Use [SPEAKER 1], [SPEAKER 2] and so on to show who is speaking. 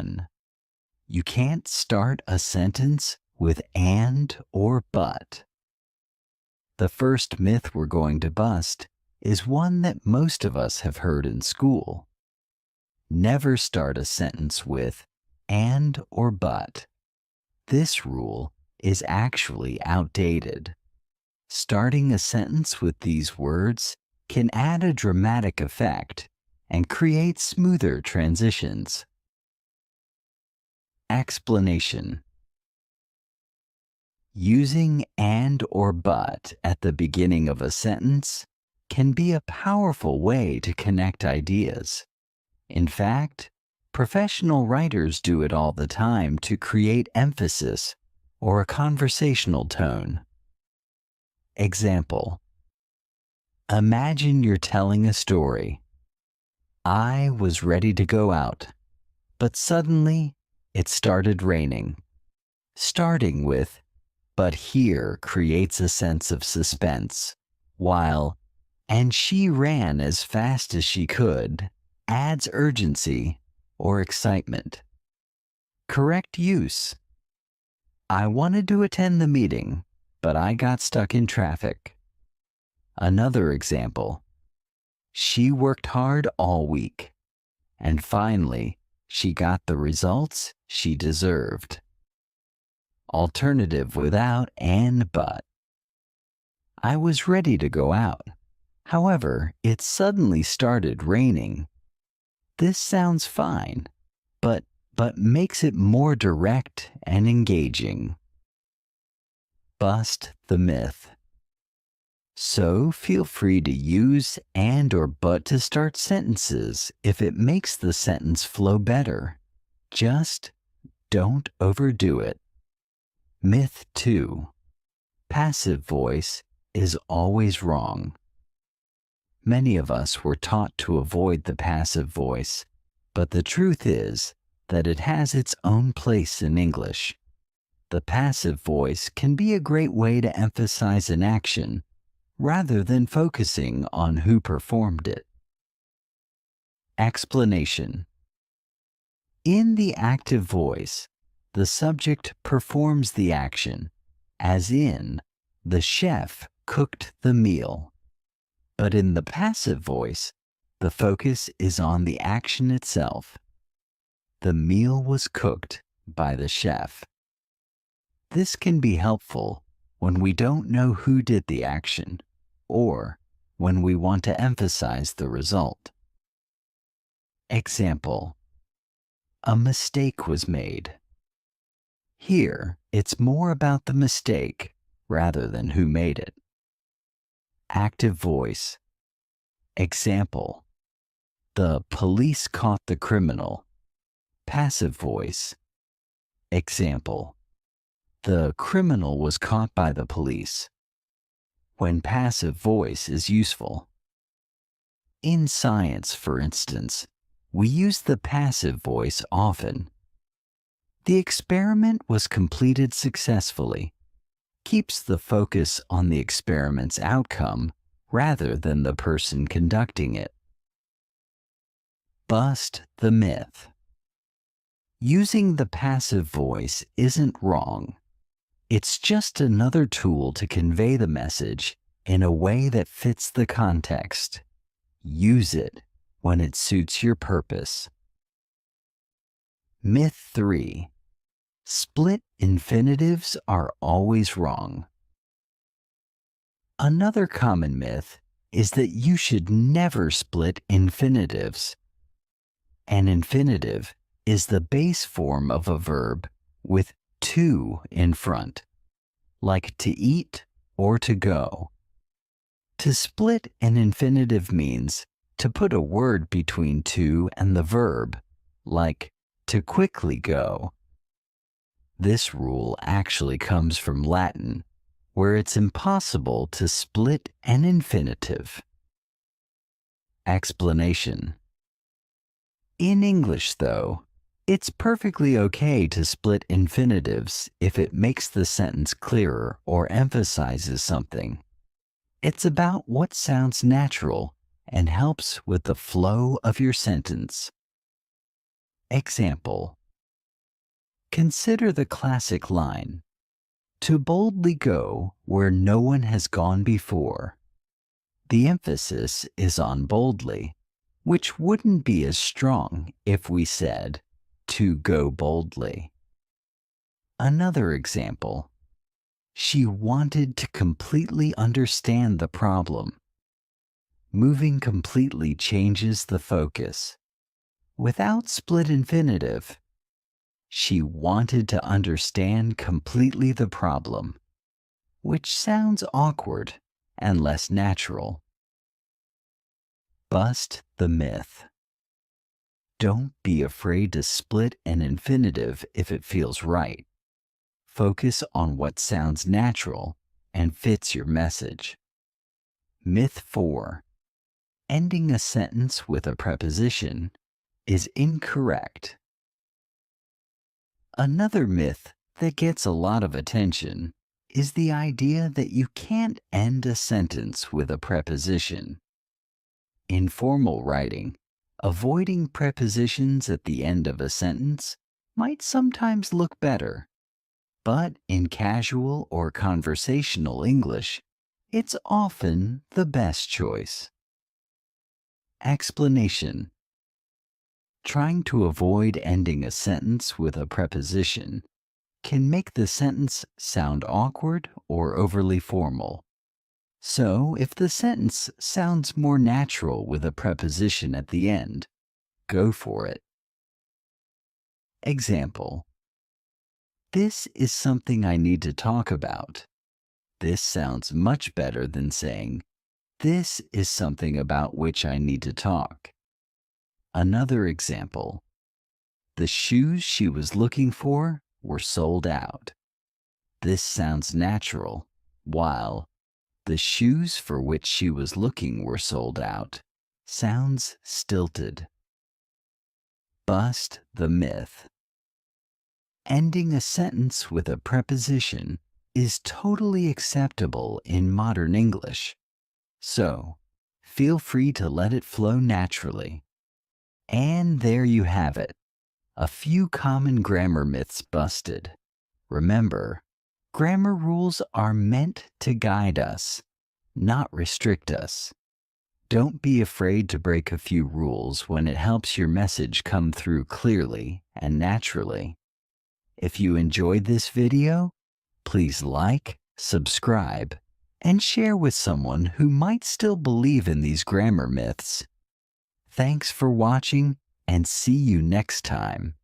[SPEAKER 1] 1. You can't start a sentence with and or but. The first myth we're going to bust is one that most of us have heard in school. Never start a sentence with and or but. This rule is actually outdated. Starting a sentence with these words can add a dramatic effect and create smoother transitions. Explanation. Using and or but at the beginning of a sentence can be a powerful way to connect ideas. In fact, professional writers do it all the time to create emphasis or a conversational tone. Example. Imagine you're telling a story. I was ready to go out, but suddenly it started raining. Starting with "but here" creates a sense of suspense, while "and she ran as fast as she could" adds urgency or excitement. Correct use. I wanted to attend the meeting, but I got stuck in traffic. Another example. She worked hard all week, and finally, she got the results she deserved. Alternative without and but. I was ready to go out. However, it suddenly started raining. This sounds fine, but makes it more direct and engaging. Bust the myth. So feel free to use and or but to start sentences if it makes the sentence flow better. Just don't overdo it. Myth 2. Passive voice is always wrong. Many of us were taught to avoid the passive voice, but the truth is that it has its own place in English. The passive voice can be a great way to emphasize an action rather than focusing on who performed it. Explanation. In the active voice, the subject performs the action, as in, the chef cooked the meal. But in the passive voice, the focus is on the action itself. The meal was cooked by the chef. This can be helpful when we don't know who did the action, or when we want to emphasize the result. Example. A mistake was made. Here, it's more about the mistake rather than who made it. Active voice. Example. The police caught the criminal. Passive voice. Example. The criminal was caught by the police. When passive voice is useful. In science, for instance, we use the passive voice often. The experiment was completed successfully. Keeps the focus on the experiment's outcome rather than the person conducting it. Bust the myth. Using the passive voice isn't wrong. It's just another tool to convey the message in a way that fits the context. Use it when it suits your purpose. Myth 3. Split infinitives are always wrong. Another common myth is that you should never split infinitives. An infinitive is the base form of a verb with to in front, like to eat or to go. To split an infinitive means to put a word between to and the verb, like to quickly go. This rule actually comes from Latin, where it's impossible to split an infinitive. Explanation. In English, though, it's perfectly okay to split infinitives if it makes the sentence clearer or emphasizes something. It's about what sounds natural and helps with the flow of your sentence. Example. Consider the classic line, "To boldly go where no one has gone before." The emphasis is on boldly, which wouldn't be as strong if we said, "to go boldly." Another example, she wanted to completely understand the problem. Moving completely changes the focus. Without split infinitive, she wanted to understand completely the problem, which sounds awkward and less natural. Bust the myth. Don't be afraid to split an infinitive if it feels right. Focus on what sounds natural and fits your message. Myth 4. Ending a sentence with a preposition is incorrect. Another myth that gets a lot of attention is the idea that you can't end a sentence with a preposition. In formal writing, avoiding prepositions at the end of a sentence might sometimes look better, but in casual or conversational English, it's often the best choice. Explanation. Trying to avoid ending a sentence with a preposition can make the sentence sound awkward or overly formal. So, if the sentence sounds more natural with a preposition at the end, go for it. Example. This is something I need to talk about. This sounds much better than saying, this is something about which I need to talk. Another example. The shoes she was looking for were sold out. This sounds natural, while the shoes for which she was looking were sold out sounds stilted. Bust the myth. Ending a sentence with a preposition is totally acceptable in modern English, so feel free to let it flow naturally. And there you have it, a few common grammar myths busted. Remember, grammar rules are meant to guide us, not restrict us. Don't be afraid to break a few rules when it helps your message come through clearly and naturally. If you enjoyed this video, please like, subscribe, and share with someone who might still believe in these grammar myths. Thanks for watching, and see you next time.